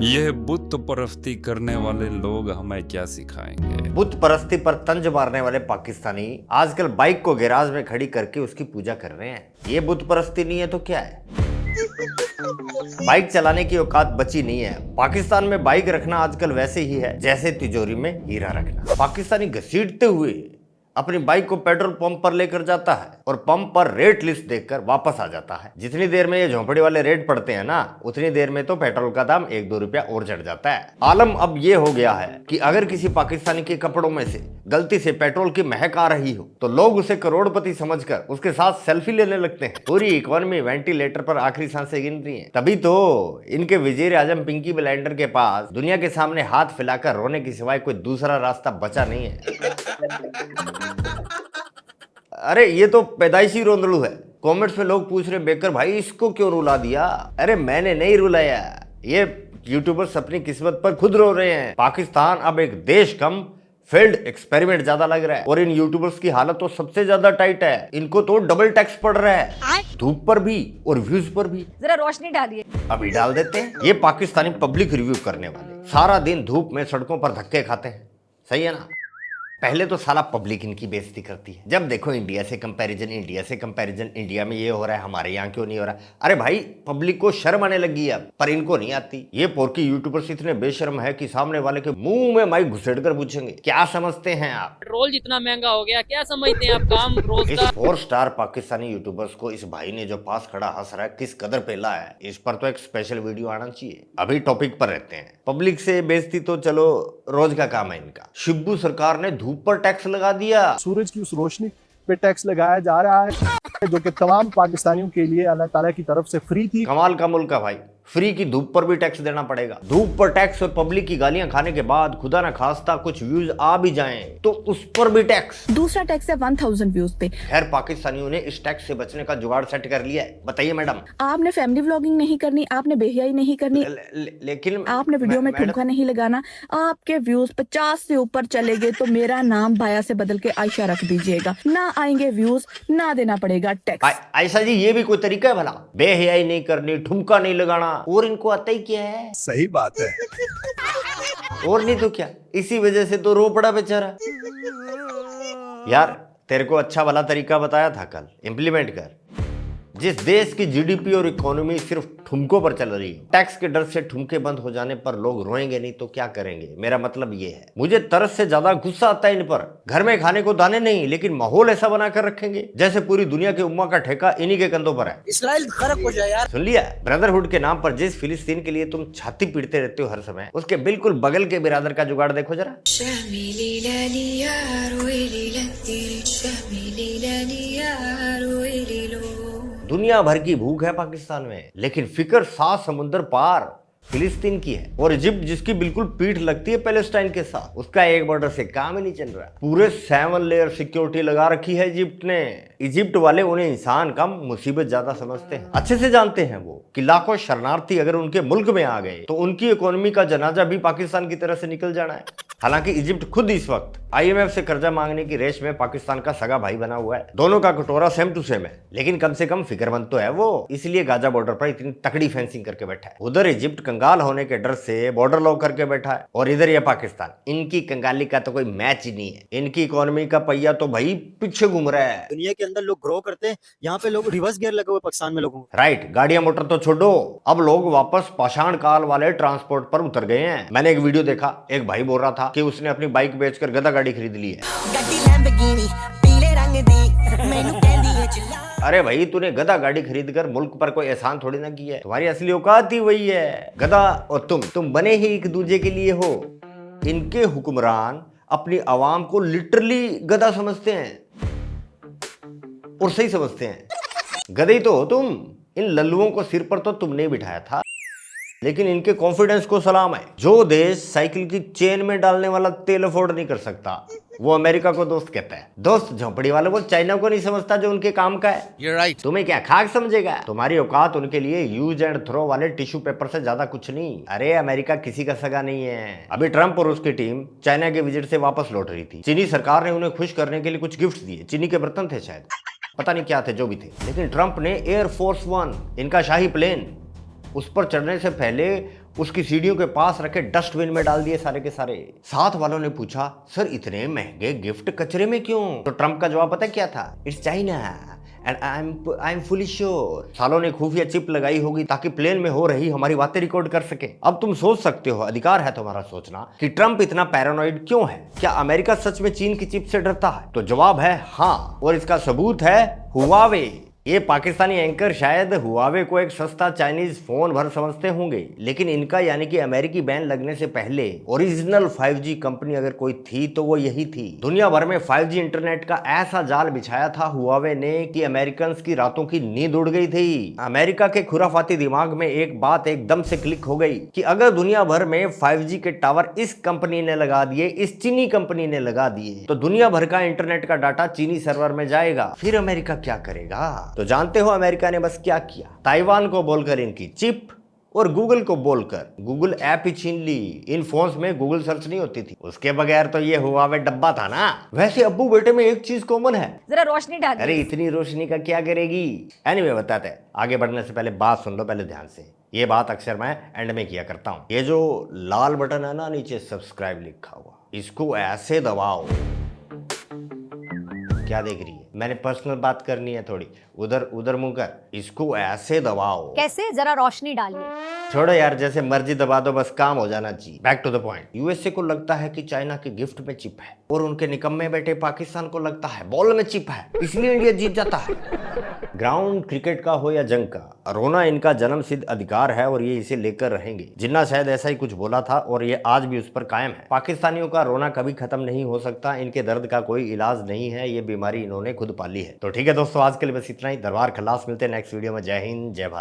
ये बुत परस्ती करने वाले लोग हमें क्या सिखाएंगे। बुत परस्ती पर तंज मारने वाले पाकिस्तानी आजकल बाइक को गैराज में खड़ी करके उसकी पूजा कर रहे हैं। ये बुत परस्ती नहीं है तो क्या है? बाइक चलाने की औकात बची नहीं है। पाकिस्तान में बाइक रखना आजकल वैसे ही है जैसे तिजोरी में हीरा रखना। पाकिस्तानी घसीटते हुए अपनी बाइक को पेट्रोल पंप पर लेकर जाता है और पंप पर रेट लिस्ट देखकर वापस आ जाता है। जितनी देर में ये झोंपड़ी वाले रेट पड़ते हैं ना, उतनी देर में तो पेट्रोल का दाम 1-2 रुपया और चढ़ जाता है। आलम अब ये हो गया है कि अगर किसी पाकिस्तानी के कपड़ों में से गलती से पेट्रोल की महक आ रही हो तो लोग उसे करोड़पति समझकर उसके साथ सेल्फी लेने लगते हैं। पूरी इकोनॉमी वेंटिलेटर पर आखिरी सांसें गिन रही है। तभी तो इनके वजीर आजम पिंकी ब्लाइंडर के पास दुनिया के सामने हाथ फैलाकर रोने के सिवाय कोई दूसरा रास्ता बचा नहीं है। अरे ये तो पैदाइशी रोंदड़ू है। कमेंट्स में लोग पूछ रहे बेकर भाई इसको क्यों रुला दिया? अरे मैंने नहीं रुलाया, ये यूट्यूबर्स अपनी किस्मत पर खुद रो रहे हैं। पाकिस्तान अब एक देश कम फील्ड एक्सपेरिमेंट ज्यादा लग रहा है और इन यूट्यूबर्स की हालत तो सबसे ज्यादा टाइट है। इनको तो डबल टैक्स पड़ रहा है, धूप पर भी और व्यूज पर भी। जरा रोशनी डालिए। अभी डाल देते हैं। ये पाकिस्तानी पब्लिक रिव्यू करने वाले सारा दिन धूप में सड़कों पर धक्के खाते हैं, सही है ना? पहले तो साला पब्लिक इनकी बेइज्जती करती है। जब देखो इंडिया से कंपैरिजन, इंडिया में ये हो रहा है, हमारे यहाँ क्यों नहीं हो रहा? अरे भाई पब्लिक को शर्म आने लगी है अब, पर इनको नहीं आती। ये पोरकी यूट्यूबर्स इतने बेशर्म है कि सामने वाले के मुंह में माइक घुसेड़ कर पूछेंगे क्या समझते हैं आप? पेट्रोल जितना महंगा हो गया, क्या समझते हैं आप काम रोज इस का? 4 स्टार पाकिस्तानी यूट्यूबर्स को इस भाई ने जो पास खड़ा हंस रहा है किस कदर पेला है, इस पर तो एक स्पेशल वीडियो आना चाहिए। अभी टॉपिक पर रहते हैं। पब्लिक से बेइज्जती तो चलो रोज का काम है इनका। शिब्बू सरकार ने धूप पर टैक्स लगा दिया। सूरज की उस रोशनी पे टैक्स लगाया जा रहा है जो कि तमाम पाकिस्तानियों के लिए अल्लाह ताला की तरफ से फ्री थी। कमाल का मुल्क है भाई, फ्री की धूप पर भी टैक्स देना पड़ेगा। धूप पर टैक्स और पब्लिक की गालियां खाने के बाद खुदा ना खास्ता कुछ व्यूज आ भी जाएं तो उस पर भी टैक्स। दूसरा टैक्स है 1000 व्यूज पे। खैर पाकिस्तानियों ने इस टैक्स से बचने का जुगाड़ सेट कर लिया है। बताइए मैडम। आपने फैमिली व्लॉगिंग नहीं करनी, आपने बेहयाई नहीं करनी, लेकिन आपने वीडियो में ठुमका नहीं लगाना। आपके व्यूज 50 से ऊपर चले गए तो मेरा नाम भाया से बदल के आयशा रख दीजिएगा। ना आएंगे व्यूज ना देना पड़ेगा टैक्स। आयशा जी ये भी कोई तरीका है भला? बेहयाई नहीं करनी, ठुमका नहीं लगाना, और इनको आता ही क्या है? सही बात है। और नहीं तो क्या, इसी वजह से तो रो पड़ा बेचारा। यार तेरे को अच्छा वाला तरीका बताया था कल, इम्प्लीमेंट कर। जिस देश की जीडीपी और इकोनॉमी सिर्फ ठुमकों पर चल रही है, टैक्स के डर से ठुमके बंद हो जाने पर लोग रोएंगे नहीं तो क्या करेंगे? मेरा मतलब ये है, मुझे तरस से ज्यादा गुस्सा आता है इन पर। घर में खाने को दाने नहीं, लेकिन माहौल ऐसा बनाकर रखेंगे जैसे पूरी दुनिया के उम्मा का ठेका इन्हीं के कंधों पर है। इस्राइल खरक हो जाए यार। सुन लिया? ब्रदरहुड के नाम पर जिस फिलिस्तीन के लिए तुम छाती पीटते रहते हो हर समय, उसके बिल्कुल बगल के बिरादर का जुगाड़ देखो जरा। दुनिया भर की भूख है पाकिस्तान में, लेकिन फिक्र 7 समुंदर पार फिलिस्तीन की है। और इजिप्ट जिसकी बिल्कुल पीठ लगती है पैलेस्टाइन के साथ, उसका एक बॉर्डर से काम ही नहीं चल रहा। पूरे 7 लेयर सिक्योरिटी लगा रखी है इजिप्ट ने। इजिप्ट वाले उन्हें इंसान कम मुसीबत ज्यादा समझते हैं। अच्छे से जानते हैं वो कि लाखों शरणार्थी अगर उनके मुल्क में आ गए तो उनकी इकोनॉमी का जनाजा भी पाकिस्तान की तरह से निकल जाना है। हालांकि इजिप्ट खुद इस वक्त IMF से कर्जा मांगने की रेस में पाकिस्तान का सगा भाई बना हुआ है। दोनों का कटोरा सेम टू सेम है, लेकिन कम से कम फिक्रमंद तो है वो, इसलिए गाजा बॉर्डर पर इतनी तकड़ी फेंसिंग करके बैठा है। उधर इजिप्ट कंगाल होने के डर से बॉर्डर लॉक करके बैठा है, और इधर ये पाकिस्तान। इनकी कंगाली का तो कोई मैच ही नहीं है। इनकी इकोनॉमी का पहिया तो भाई पीछे घूम रहा है। दुनिया के अंदर लोग ग्रो करते हैं, यहाँ पे लोग रिवर्स गियर लगे हुए पाकिस्तान में लोगों को। राइट, गाड़ियां मोटर तो छोड़ो, अब लोग वापस पाषाण काल वाले ट्रांसपोर्ट पर उतर गए हैं। मैंने एक वीडियो देखा, एक भाई बोल रहा था कि उसने अपनी बाइक बेचकर गधा गाड़ी खरीद ली है। अरे भाई तूने गधा गाड़ी खरीद कर मुल्क पर कोई एहसान थोड़ी ना किया है। तुम्हारी असली औकात ही वही है। गधा और तुम बने ही एक दूसरे के लिए हो। इनके हुक्मरान अपनी आवाम को लिटरली गधा समझते हैं, और सही समझते हैं। गधे ही तो हो तुम। इन लल्लुओं को सिर पर तो तुमने ही बिठाया था, लेकिन इनके कॉन्फिडेंस को सलाम है। जो देश साइकिल की चेन में डालने वाला तेल अफोर्ड नहीं कर सकता, वो अमेरिका को दोस्त कहता है। दोस्त झोंपड़ी वाले वो चाइना को नहीं समझता जो उनके काम का है। You're right. तुम्हें क्या खाक समझेगा? तुम्हारी औकात उनके लिए यूज एंड थ्रो वाले टिश्यू पेपर से ज्यादा कुछ नहीं। अरे अमेरिका किसी का सगा नहीं है। अभी ट्रंप और उसकी टीम चाइना के विजिट से वापस लौट रही थी। चीनी सरकार ने उन्हें खुश करने के लिए कुछ गिफ्ट दिए। चीनी के बर्तन थे शायद, पता नहीं क्या थे, जो भी थे। लेकिन ट्रंप ने एयर फोर्स 1, इनका शाही प्लेन, उस पर चढ़ने से पहले उसकी सीढ़ियों के पास रखे डस्टबिन में डाल दिए सारे के सारे। साथ वालों ने पूछा, सर इतने महंगे गिफ्ट कचरे में क्यों? तो ट्रंप का जवाब पता क्या था? It's China and I am fully sure. सालों ने खुफिया चिप लगाई होगी ताकि प्लेन में हो रही हमारी बातें रिकॉर्ड कर सके। अब तुम सोच सकते हो, अधिकार है तुम्हारा सोचना, कि ट्रंप इतना पैरानॉइड क्यों है। क्या अमेरिका सच में चीन की चिप से डरता है? तो जवाब है हाँ, और इसका सबूत है हुआवे। ये पाकिस्तानी एंकर शायद हुआवे को एक सस्ता चाइनीज फोन भर समझते होंगे, लेकिन इनका यानी कि अमेरिकी बैन लगने से पहले ओरिजिनल 5G कंपनी अगर कोई थी तो वो यही थी। दुनिया भर में 5G इंटरनेट का ऐसा जाल बिछाया था हुआवे ने कि अमेरिकन की रातों की नींद उड़ गई थी। अमेरिका के खुराफाती दिमाग में एक बात एकदम से क्लिक हो गई कि अगर दुनिया भर में 5G के टावर इस कंपनी ने लगा दिए, इस चीनी कंपनी ने लगा दिए, तो दुनिया भर का इंटरनेट का डाटा चीनी सर्वर में जाएगा। फिर अमेरिका क्या करेगा? तो जानते हो अमेरिका ने बस क्या किया? ताइवान को बोलकर इनकी चिप और गूगल को बोलकर गूगल ऐप ही छीन ली। इन फोन्स में गूगल सर्च नहीं होती थी, उसके बगैर तो ये हुआवे डब्बा था ना। वैसे अब्बू बेटे में एक चीज कॉमन है, जरा रोशनी डाल। अरे इतनी रोशनी का क्या करेगी? एनीवे बताते हैं। आगे बढ़ने से पहले बात सुन लो पहले ध्यान से। ये बात अक्सर मैं एंड में किया करता हूँ। ये जो लाल बटन है ना नीचे सब्सक्राइब लिखा हुआ, इसको ऐसे दबाओ। क्या देख रही है? मैंने पर्सनल बात करनी है थोड़ी, उधर मुंह कर। इसको ऐसे दबाओ। कैसे? जरा रोशनी डालिए। छोड़ो यार, जैसे मर्जी दबा दो, बस काम हो जाना चाहिए। Back to the point. USA को लगता है कि चाइना के गिफ्ट में चिप है, और उनके निकम्मे बेटे पाकिस्तान को लगता है बॉल में चिप है, इसलिए इंडिया जीत जाता है। ग्राउंड क्रिकेट का हो या जंग का, रोना इनका जन्म सिद्ध अधिकार है और ये इसे लेकर रहेंगे। जिन्ना शायद ऐसा ही कुछ बोला था और ये आज भी उस पर कायम है। पाकिस्तानियों का रोना कभी खत्म नहीं हो सकता, इनके दर्द का कोई इलाज नहीं है, ये बीमारी इन्होंने खुद पाली है। तो ठीक है दोस्तों, आज के लिए बस इतना ही। दरबार खलास, मिलते हैं नेक्स्ट वीडियो में। जय हिंद, जय भारत।